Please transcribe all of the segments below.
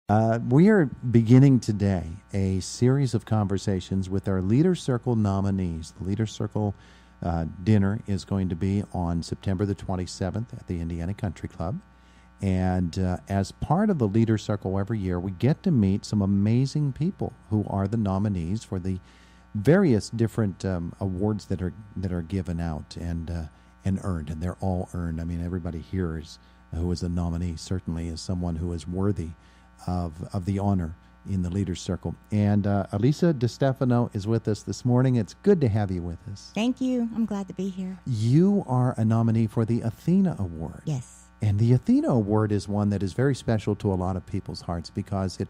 We are beginning today a series of conversations with our Leader Circle nominees. The Leader Circle dinner is going to be on September the 27th at the Indiana Country Club. And as part of the Leader Circle every year, we get to meet some amazing people who are the nominees for the various different awards that are given out and earned, and they're all earned. I mean, everybody here who is a nominee certainly is someone who is worthy of the honor in the Leaders Circle. And Alisa DiStefano is with us this morning. It's good to have you with us. Thank you. I'm glad to be here. You are a nominee for the Athena Award. Yes. And the Athena Award is one that is very special to a lot of people's hearts because it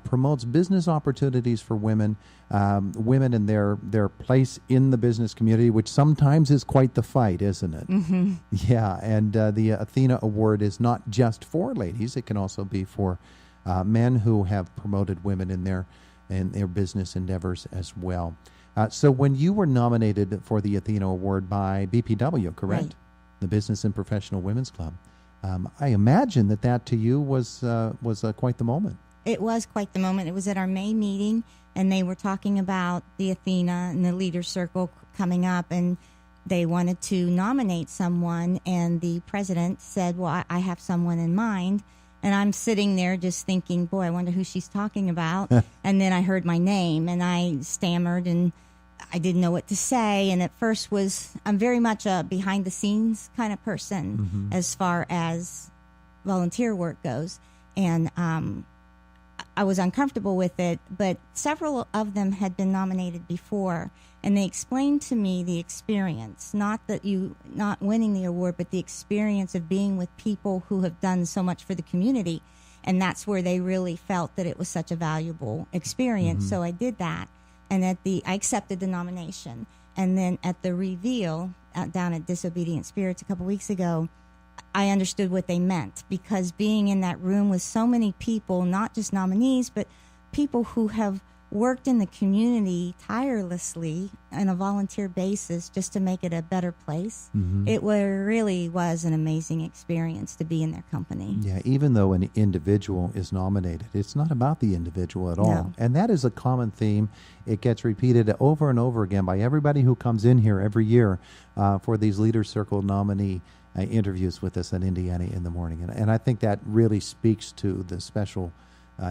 promotes business opportunities for women, women in their place in the business community, which sometimes is quite the fight, isn't it? Mm-hmm. Yeah, and the Athena Award is not just for ladies. It can also be for men who have promoted women in their business endeavors as well. So when you were nominated for the Athena Award by BPW, correct? Right. The Business and Professional Women's Club, I imagine that to you was quite the moment. It was quite the moment. It was at our May meeting, and they were talking about the Athena and the Leader Circle coming up, and they wanted to nominate someone, and the president said, well, I have someone in mind. And I'm sitting there just thinking, boy, I wonder who she's talking about. And then I heard my name, and I stammered, and I didn't know what to say. And at first I'm very much a behind-the-scenes kind of person as far as volunteer work goes. And I was uncomfortable with it, but several of them had been nominated before. And they explained to me the experience, not winning the award, but the experience of being with people who have done so much for the community. And that's where they really felt that it was such a valuable experience. So I did that. And I accepted the nomination. And then at the reveal down at Disobedient Spirits a couple weeks ago, I understood what they meant, because being in that room with so many people, not just nominees, but people who have worked in the community tirelessly on a volunteer basis just to make it a better place. It really was an amazing experience to be in their company. Yeah, even though an individual is nominated, it's not about the individual at all. No. And that is a common theme. It gets repeated over and over again by everybody who comes in here every year for these Leader Circle nominee interviews with us at Indiana in the Morning. And I think that really speaks to the special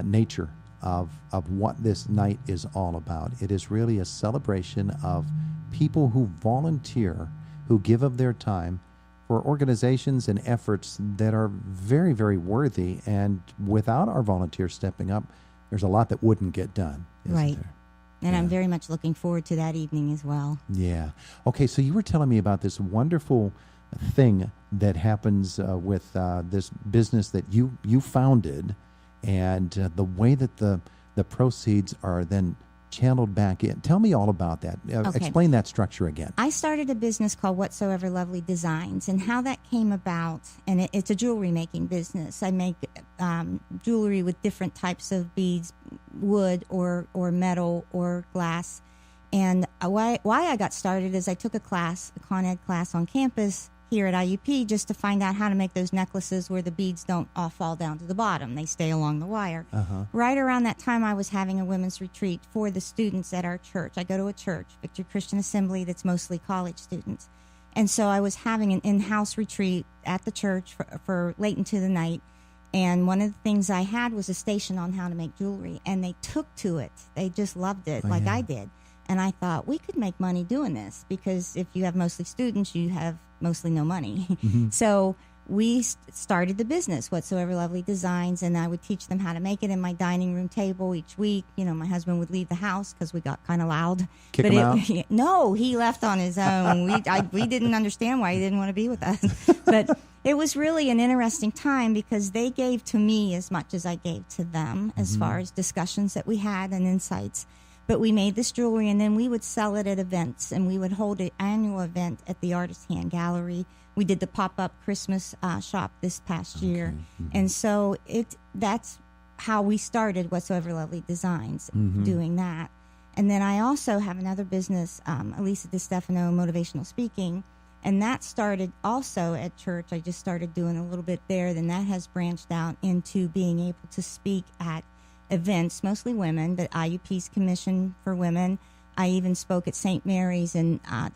nature of what this night is all about. It is really a celebration of people who volunteer, who give of their time for organizations and efforts that are very, very worthy. And without our volunteers stepping up, there's a lot that wouldn't get done, isn't there? And I'm very much looking forward to that evening as well. Yeah. Okay, so you were telling me about this wonderful thing that happens with this business that you founded, and the way that the proceeds are then channeled back in. Tell me all about that. Okay. Explain that structure again. I started a business called Whatsoever Lovely Designs, and how that came about, and it's a jewelry making business. I make jewelry with different types of beads, wood or metal or glass. And why I got started is I took a Con Ed class on campus here at IUP just to find out how to make those necklaces where the beads don't all fall down to the bottom. They stay along the wire. Right around that time, I was having a women's retreat for the students at our church. I go to a church, Victory Christian Assembly, that's mostly college students. And so I was having an in-house retreat at the church for late into the night. And one of the things I had was a station on how to make jewelry. And they took to it. They just loved it, I did. And I thought, we could make money doing this, because if you have mostly students, you have mostly no money. So we started the business, Whatsoever Lovely Designs, and I would teach them how to make it in my dining room table each week. You know, my husband would leave the house because we got kind of loud. Kick him out? No, he left on his own. We didn't understand why he didn't want to be with us. But it was really an interesting time, because they gave to me as much as I gave to them as far as discussions that we had and insights. But we made this jewelry, and then we would sell it at events, and we would hold an annual event at the Artist Hand Gallery. We did the pop-up Christmas shop this past year. And so that's how we started Whatsoever Lovely Designs, doing that. And then I also have another business, Alisa DiStefano, Motivational Speaking, And that started also at church. I just started doing a little bit there. Then that has branched out into being able to speak at events, mostly women, but IUP's Commission for Women. I even spoke at St. Mary's,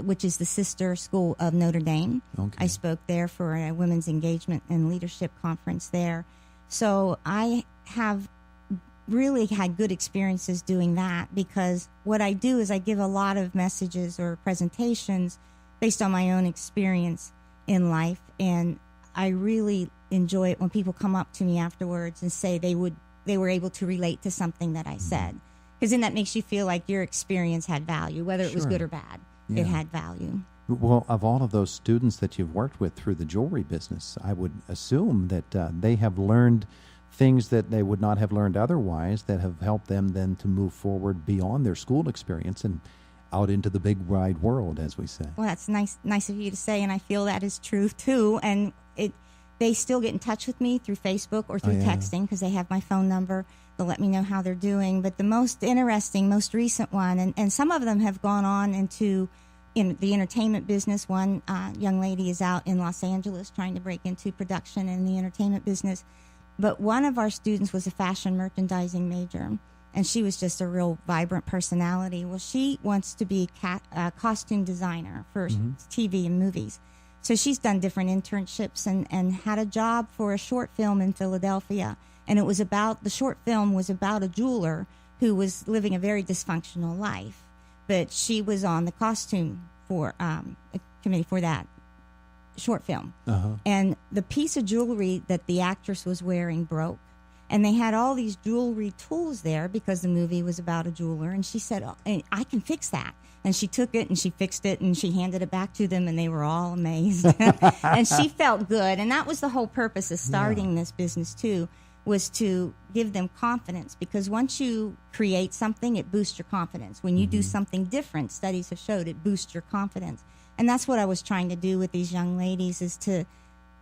which is the sister school of Notre Dame. Okay. I spoke there for a women's engagement and leadership conference there. So I have really had good experiences doing that, because what I do is I give a lot of messages or presentations based on my own experience in life, and I really enjoy it when people come up to me afterwards and say they were able to relate to something that I said, because then that makes you feel like your experience had value, whether it was good or bad. Yeah. It had value. Well, of all of those students that you've worked with through the jewelry business, I would assume that they have learned things that they would not have learned otherwise, that have helped them then to move forward beyond their school experience and out into the big wide world, as we say. Well, that's nice of you to say, and I feel that is true too. And they still get in touch with me through Facebook or through texting, because they have my phone number. They'll let me know how they're doing. But the most interesting, most recent one, and some of them have gone on into in the entertainment business. One young lady is out in Los Angeles trying to break into production in the entertainment business. But one of our students was a fashion merchandising major, and she was just a real vibrant personality. Well, she wants to be a costume designer for TV and movies. So she's done different internships and had a job for a short film in Philadelphia. And the short film was about a jeweler who was living a very dysfunctional life. But she was on the costume committee for that short film. And the piece of jewelry that the actress was wearing broke. And they had all these jewelry tools there because the movie was about a jeweler. And she said, I can fix that. And she took it and she fixed it and she handed it back to them, and they were all amazed. And she felt good. And that was the whole purpose of starting this business too, was to give them confidence. Because once you create something, it boosts your confidence. When you do something different, studies have showed it boosts your confidence. And that's what I was trying to do with these young ladies, is to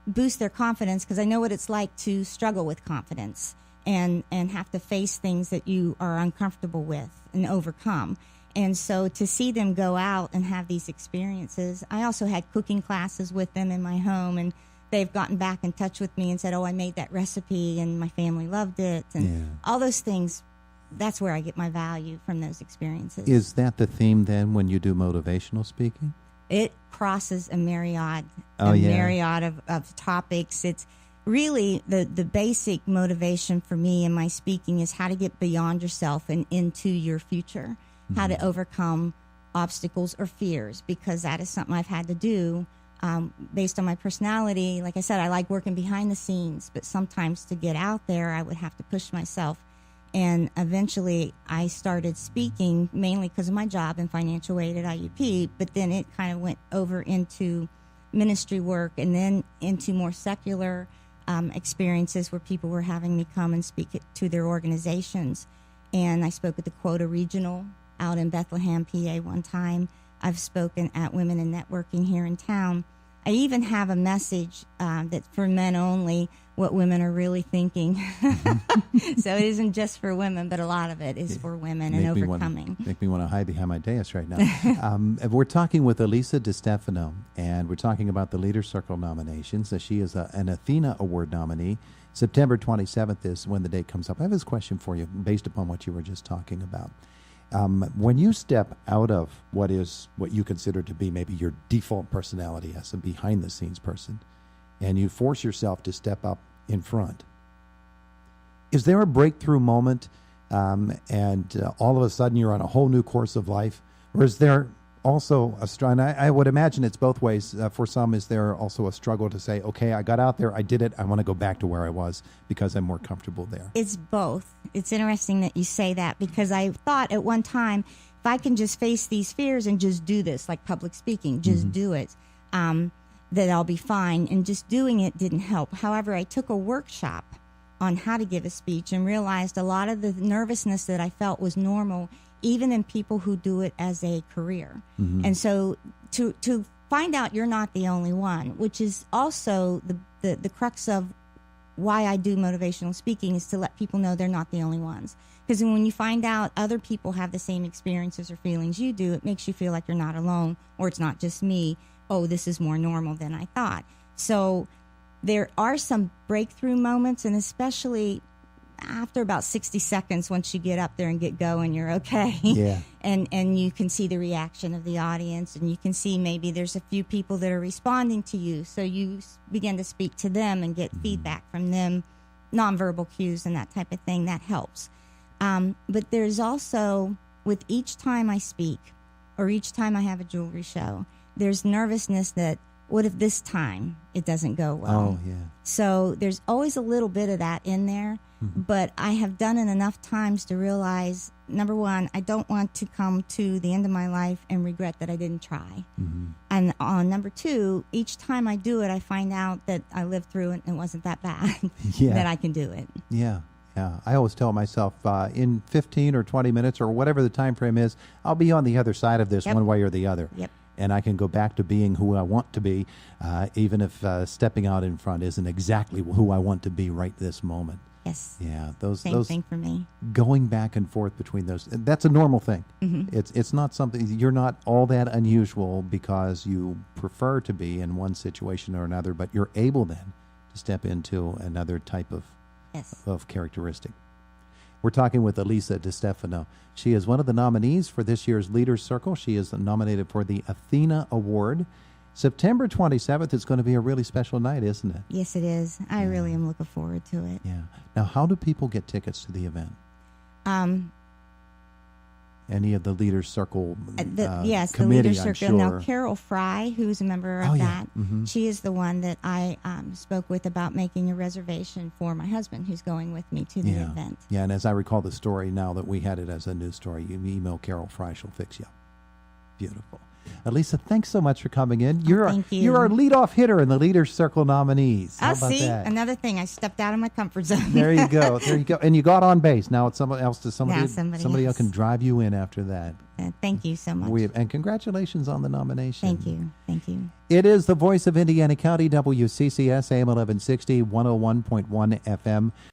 boost their confidence, because I know what it's like to struggle with confidence and have to face things that you are uncomfortable with and overcome. And so to see them go out and have these experiences, I also had cooking classes with them in my home, and they've gotten back in touch with me and said, I made that recipe and my family loved it. And all those things, that's where I get my value from those experiences. Is that the theme then when you do motivational speaking? It crosses a myriad of topics. It's really the basic motivation for me in my speaking is how to get beyond yourself and into your future, how to overcome obstacles or fears, because that is something I've had to do based on my personality. Like I said, I like working behind the scenes, but sometimes to get out there, I would have to push myself. And eventually I started speaking mainly because of my job in financial aid at IUP, but then it kind of went over into ministry work and then into more secular experiences where people were having me come and speak to their organizations. And I spoke at the Quota Regional out in Bethlehem, PA one time. I've spoken at Women in Networking here in town. I even have a message that's for men only, what women are really thinking. So it isn't just for women, but a lot of it is for women and overcoming. Make me want to hide behind my dais right now. We're talking with Alisa DiStefano, and we're talking about the Leader Circle nominations. She is an Athena Award nominee. September 27th is when the date comes up. I have this question for you based upon what you were just talking about. When you step out of what you consider to be maybe your default personality as a behind-the-scenes person, and you force yourself to step up in front, is there a breakthrough moment and all of a sudden you're on a whole new course of life? Or is there also a struggle? I would imagine it's both ways. For some, is there also a struggle to say, okay, I got out there, I did it, I want to go back to where I was because I'm more comfortable there? It's both. It's interesting that you say that, because I thought at one time, if I can just face these fears and just do this, like public speaking, just do it, that I'll be fine. And just doing it didn't help. However, I took a workshop on how to give a speech and realized a lot of the nervousness that I felt was normal, even in people who do it as a career. And so to find out you're not the only one, which is also the crux of why I do motivational speaking, is to let people know they're not the only ones. Because when you find out other people have the same experiences or feelings you do, it makes you feel like you're not alone, or it's not just me. oh, this is more normal than I thought. So there are some breakthrough moments, and especially after about 60 seconds, once you get up there and get going, you're okay. Yeah. And you can see the reaction of the audience, and you can see maybe there's a few people that are responding to you. So you begin to speak to them and get feedback from them, nonverbal cues and that type of thing. That helps. But there's also, with each time I speak or each time I have a jewelry show, there's nervousness that, what if this time it doesn't go well? Oh, yeah. So there's always a little bit of that in there, but I have done it enough times to realize, number one, I don't want to come to the end of my life and regret that I didn't try. And number two, each time I do it, I find out that I lived through it and it wasn't that bad, Yeah. that I can do it. Yeah. Yeah. I always tell myself in 15 or 20 minutes or whatever the time frame is, I'll be on the other side of this Yep. one way or the other. Yep. And I can go back to being who I want to be, even if stepping out in front isn't exactly who I want to be right this moment. Yes. Yeah, those Same thing for me. going back and forth between those, that's a normal thing. It's not something, you're not all that unusual because you prefer to be in one situation or another, but you're able then to step into another type of Yes. characteristic. We're talking with Alisa DiStefano. She is one of the nominees for this year's Leaders Circle. She is nominated for the Athena Award. September 27th is going to be a really special night, isn't it? Yes, it is. I really am looking forward to it. Yeah. Now, how do people get tickets to the event? Any of the Leaders Circle yes, committee, the Leader I'm Circle. Now, sure. Carol Fry, who's a member of that, she is the one that I spoke with about making a reservation for my husband, who's going with me to the event. Yeah, and as I recall the story now that we had it as a news story, you email Carol Fry, she'll fix you up. Beautiful. Alisa, thanks so much for coming in. Thank you. You're our lead-off hitter in the Leaders Circle nominees. How about see, that? another thing. I stepped out of my comfort zone. There you go. There you go. And you got on base. Now it's somebody else. Somebody somebody else can drive you in after that. Thank you so much. And congratulations on the nomination. Thank you. Thank you. It is the voice of Indiana County, WCCS, AM 1160, 101.1 FM.